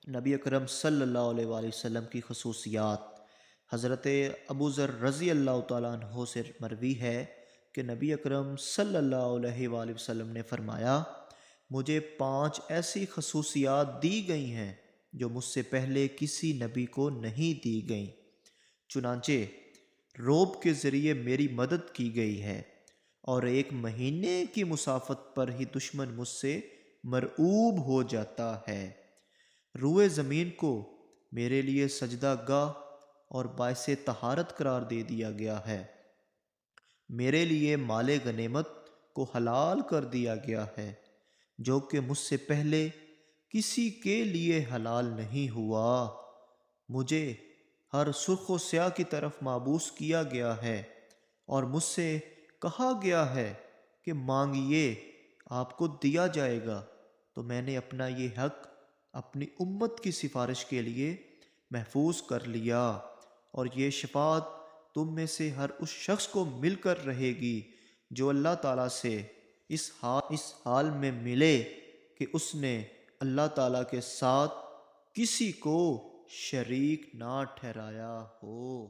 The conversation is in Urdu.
نبی اکرم صلی اللہ علیہ وآلہ وسلم کی خصوصیات۔ حضرت ابو ذر رضی اللہ تعالیٰ عنہ سے مروی ہے کہ نبی اکرم صلی اللہ علیہ وآلہ وسلم نے فرمایا، مجھے 5 ایسی خصوصیات دی گئی ہیں جو مجھ سے پہلے کسی نبی کو نہیں دی گئیں، چنانچہ روب کے ذریعے میری مدد کی گئی ہے، اور 1 مہینے کی مسافت پر ہی دشمن مجھ سے مرعوب ہو جاتا ہے۔ روئے زمین کو میرے لیے سجدہ گاہ اور باعث طہارت قرار دے دیا گیا ہے، میرے لیے مال غنیمت کو حلال کر دیا گیا ہے جو کہ مجھ سے پہلے کسی کے لیے حلال نہیں ہوا، مجھے ہر سرخ و سیاہ کی طرف مابوس کیا گیا ہے، اور مجھ سے کہا گیا ہے کہ مانگیے آپ کو دیا جائے گا، تو میں نے اپنا یہ حق اپنی امت کی سفارش کے لیے محفوظ کر لیا، اور یہ شفاعت تم میں سے ہر اس شخص کو مل کر رہے گی جو اللہ تعالیٰ سے اس حال میں ملے کہ اس نے اللہ تعالیٰ کے ساتھ کسی کو شریک نہ ٹھہرایا ہو۔